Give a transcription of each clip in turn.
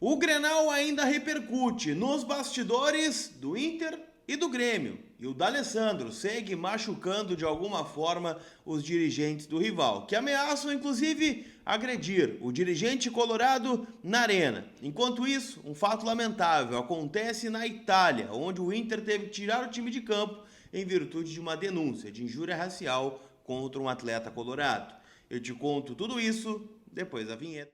O Grenal ainda repercute nos bastidores do Inter e do Grêmio. E o D'Alessandro segue machucando de alguma forma os dirigentes do rival, que ameaçam inclusive agredir o dirigente colorado na arena. Enquanto isso, um fato lamentável acontece na Itália, onde o Inter teve que tirar o time de campo em virtude de uma denúncia de injúria racial contra um atleta colorado. Eu te conto tudo isso depois da vinheta.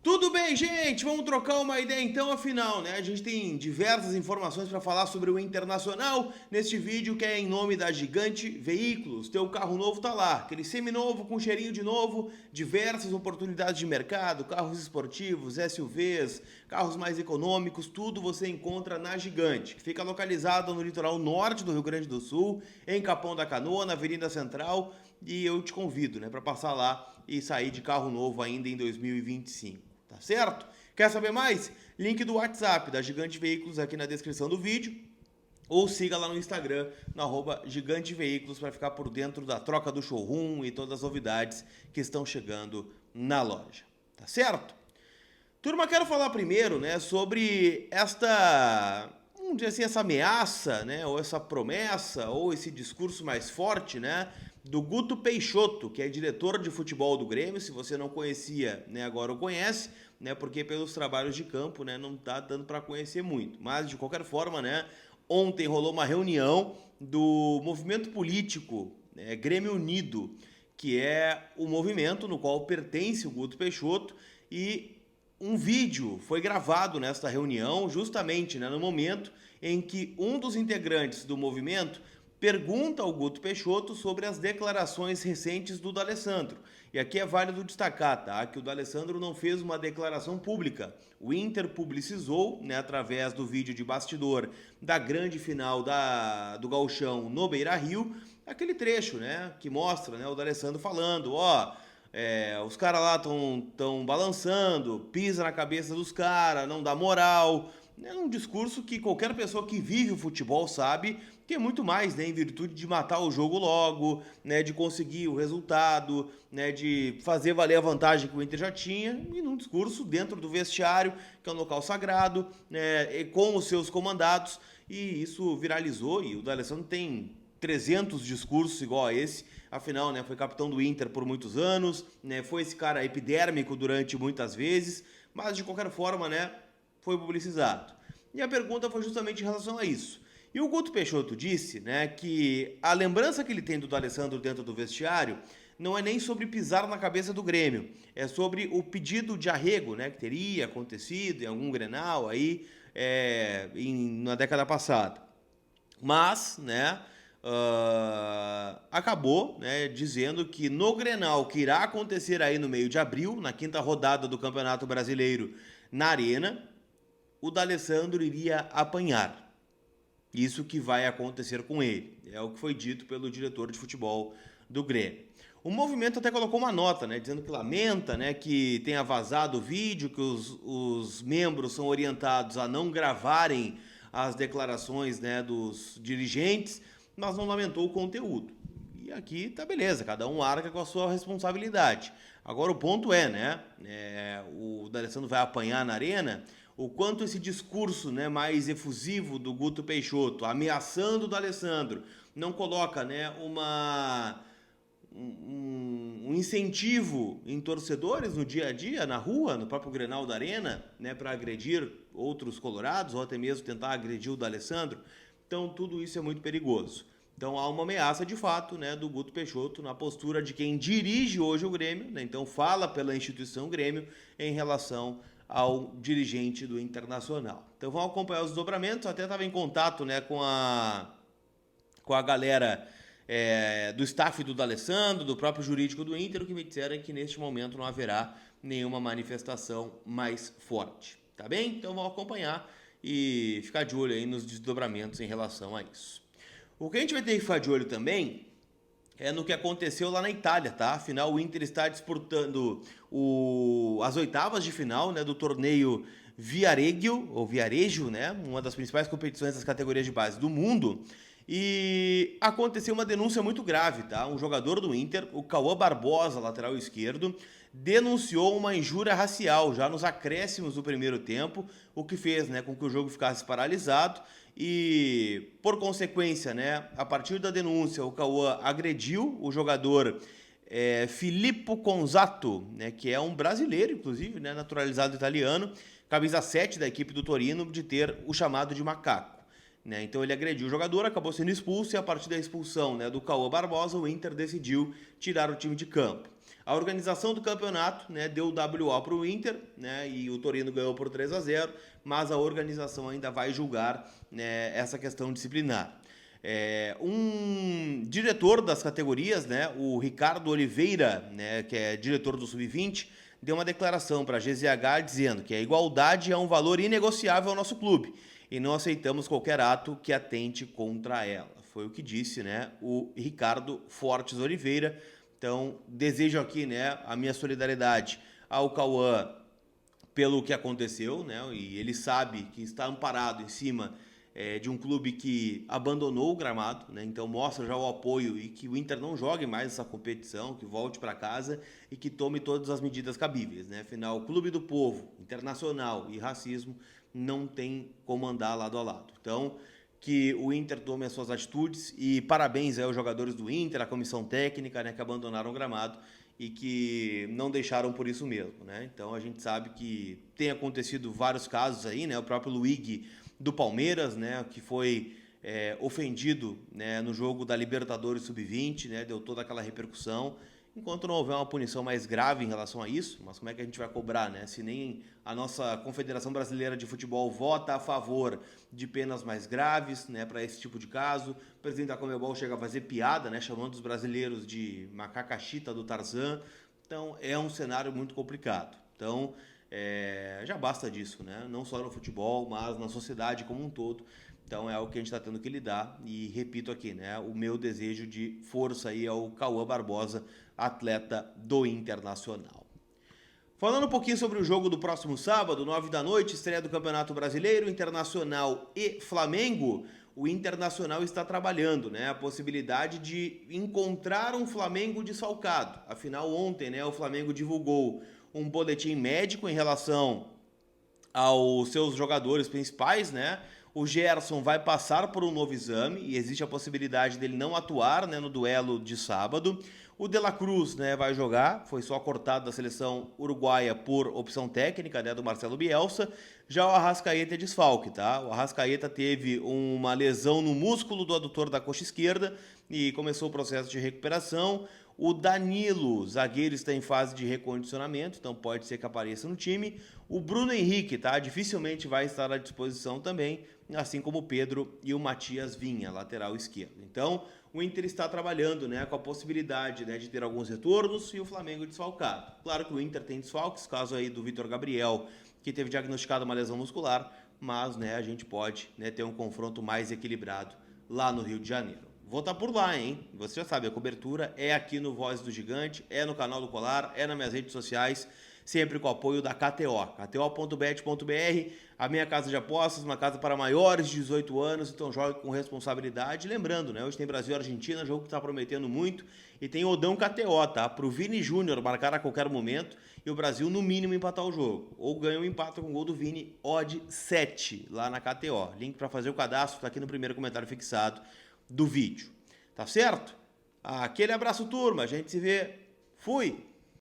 Tudo bem, gente? Vamos trocar uma ideia então, afinal, né? A gente tem diversas informações para falar sobre o Internacional neste vídeo que é em nome da Gigante Veículos. Teu carro novo tá lá, aquele seminovo com cheirinho de novo, diversas oportunidades de mercado, carros esportivos, SUVs, carros mais econômicos, tudo você encontra na Gigante, que fica localizada no litoral norte do Rio Grande do Sul, em Capão da Canoa, na Avenida Central, e eu te convido, né, para passar lá e sair de carro novo ainda em 2025. Tá certo? Quer saber mais? Link do WhatsApp da Gigante Veículos aqui na descrição do vídeo. Ou siga lá no Instagram, no @Gigante Veículos, para ficar por dentro da troca do showroom e todas as novidades que estão chegando na loja. Tá certo? Turma, quero falar primeiro, né, sobre vamos dizer assim, essa ameaça, né, ou essa promessa, ou esse discurso mais forte, né, do Guto Peixoto, que é diretor de futebol do Grêmio. Se você não conhecia, né, agora o conhece, né, porque pelos trabalhos de campo, né, não tá dando para conhecer muito. Mas, de qualquer forma, né, ontem rolou uma reunião do movimento político, né, Grêmio Unido, que é o movimento no qual pertence o Guto Peixoto, e um vídeo foi gravado nesta reunião, justamente, né, no momento em que um dos integrantes do movimento pergunta ao Guto Peixoto sobre as declarações recentes do D'Alessandro. E aqui é válido destacar, tá, que o D'Alessandro não fez uma declaração pública. O Inter publicizou, né, através do vídeo de bastidor da grande final do Gauchão no Beira-Rio, aquele trecho, né, que mostra, né, o D'Alessandro falando, os caras lá tão balançando, pisa na cabeça dos caras, não dá moral. É um discurso que qualquer pessoa que vive o futebol sabe que é muito mais, né, em virtude de matar o jogo logo, né, de conseguir o resultado, né, de fazer valer a vantagem que o Inter já tinha, e num discurso dentro do vestiário, que é um local sagrado, né, com os seus comandados, e isso viralizou, e o D'Alessandro tem 300 discursos igual a esse. Afinal, né, foi capitão do Inter por muitos anos, né, foi esse cara epidérmico durante muitas vezes, mas de qualquer forma, né, foi publicizado. E a pergunta foi justamente em relação a isso. E o Guto Peixoto disse, né, que a lembrança que ele tem do D'Alessandro dentro do vestiário não é nem sobre pisar na cabeça do Grêmio, é sobre o pedido de arrego, né, que teria acontecido em algum Grenal aí na década passada. Mas, né, acabou, né, dizendo que no Grenal que irá acontecer aí no meio de abril, na 5ª rodada do Campeonato Brasileiro na Arena, o D'Alessandro iria apanhar. Isso que vai acontecer com ele. É o que foi dito pelo diretor de futebol do Grêmio. O movimento até colocou uma nota, né, dizendo que lamenta, né, que tenha vazado o vídeo, que os membros são orientados a não gravarem as declarações, né, dos dirigentes, mas não lamentou o conteúdo. E aqui tá beleza, cada um arca com a sua responsabilidade. Agora o ponto é, né, o D'Alessandro vai apanhar na arena, o quanto esse discurso, né, mais efusivo do Guto Peixoto, ameaçando o D'Alessandro, não coloca, né, um incentivo em torcedores no dia a dia, na rua, no próprio Grenal da Arena, né, para agredir outros colorados ou até mesmo tentar agredir o D'Alessandro. Então tudo isso é muito perigoso. Então há uma ameaça de fato, né, do Guto Peixoto na postura de quem dirige hoje o Grêmio, né, então fala pela instituição Grêmio em relação ao dirigente do Internacional. Então vamos acompanhar os desdobramentos. Até estava em contato, né, com a galera do staff do D'Alessandro, do próprio jurídico do Inter, que me disseram que neste momento não haverá nenhuma manifestação mais forte. Tá bem? Então vamos acompanhar e ficar de olho aí nos desdobramentos em relação a isso. O que a gente vai ter que ficar de olho também é no que aconteceu lá na Itália, tá? Afinal, o Inter está disputando as oitavas de final, né, do torneio Viareggio, né, uma das principais competições das categorias de base do mundo. E aconteceu uma denúncia muito grave, tá? Um jogador do Inter, o Cauã Barbosa, lateral esquerdo, denunciou uma injúria racial já nos acréscimos do primeiro tempo, o que fez, né, com que o jogo ficasse paralisado e, por consequência, né, a partir da denúncia, o Cauã agrediu o jogador Filippo Conzato, né, que é um brasileiro, inclusive, né, naturalizado italiano, camisa 7 da equipe do Torino, de ter o chamado de macaco. Né? Então ele agrediu o jogador, acabou sendo expulso e a partir da expulsão, né, do Cauã Barbosa, o Inter decidiu tirar o time de campo. A organização do campeonato, né, deu o WO para o Inter, né, e o Torino ganhou por 3-0, mas a organização ainda vai julgar, né, essa questão disciplinar. Um diretor das categorias, né, o Ricardo Oliveira, né, que é diretor do Sub-20, deu uma declaração para a GZH dizendo que a igualdade é um valor inegociável ao nosso clube e não aceitamos qualquer ato que atente contra ela. Foi o que disse, né, o Ricardo Fortes Oliveira. Então, desejo aqui, né, a minha solidariedade ao Cauã pelo que aconteceu, né, e ele sabe que está amparado em cima de um clube que abandonou o gramado, né, então mostra já o apoio e que o Inter não jogue mais essa competição, que volte para casa e que tome todas as medidas cabíveis, né, afinal, Clube do Povo, Internacional e racismo não tem como andar lado a lado. Então, que o Inter tome as suas atitudes e parabéns aos jogadores do Inter, a comissão técnica, né, que abandonaram o gramado e que não deixaram por isso mesmo, né? Então a gente sabe que tem acontecido vários casos aí, né? O próprio Luigi do Palmeiras, né, que foi ofendido, né, no jogo da Libertadores Sub-20, né, deu toda aquela repercussão. Enquanto não houver uma punição mais grave em relação a isso, mas como é que a gente vai cobrar, né? Se nem a nossa Confederação Brasileira de Futebol vota a favor de penas mais graves, né, para esse tipo de caso. O presidente da Conmebol chega a fazer piada, né, chamando os brasileiros de macacachita do Tarzan. Então, é um cenário muito complicado. Então, já basta disso, né? Não só no futebol, mas na sociedade como um todo. Então é algo que a gente está tendo que lidar e repito aqui, né, o meu desejo de força aí ao Cauã Barbosa, atleta do Internacional. Falando um pouquinho sobre o jogo do próximo sábado, 9 da noite, estreia do Campeonato Brasileiro, Internacional e Flamengo. O Internacional está trabalhando, né, a possibilidade de encontrar um Flamengo desfalcado. Afinal, ontem, né, o Flamengo divulgou um boletim médico em relação aos seus jogadores principais, né? O Gerson vai passar por um novo exame e existe a possibilidade dele não atuar, né, no duelo de sábado. O De La Cruz, né, vai jogar, foi só cortado da seleção uruguaia por opção técnica, né, do Marcelo Bielsa. Já o Arrascaeta é desfalque, tá? O Arrascaeta teve uma lesão no músculo do adutor da coxa esquerda e começou o processo de recuperação. O Danilo, zagueiro, está em fase de recondicionamento, então pode ser que apareça no time. O Bruno Henrique, tá? Dificilmente vai estar à disposição também, assim como o Pedro e o Matias Vinha, lateral esquerdo. Então, o Inter está trabalhando, né, com a possibilidade, né, de ter alguns retornos e o Flamengo desfalcado. Claro que o Inter tem desfalques, caso aí do Vitor Gabriel, que teve diagnosticado uma lesão muscular, mas, né, a gente pode, né, ter um confronto mais equilibrado lá no Rio de Janeiro. Vou estar por lá, hein? Você já sabe, a cobertura é aqui no Voz do Gigante, é no canal do Colar, é nas minhas redes sociais, sempre com o apoio da KTO, kto.bet.br, a minha casa de apostas, uma casa para maiores de 18 anos, então jogue com responsabilidade. Lembrando, né, hoje tem Brasil e Argentina, jogo que está prometendo muito, e tem Odão KTO, tá? Para o Vini Júnior marcar a qualquer momento e o Brasil, no mínimo, empatar o jogo. Ou ganha ou empata com o gol do Vini, odd 7, lá na KTO. Link para fazer o cadastro está aqui no primeiro comentário fixado do vídeo. Tá certo? Aquele abraço, turma. A gente se vê. Fui!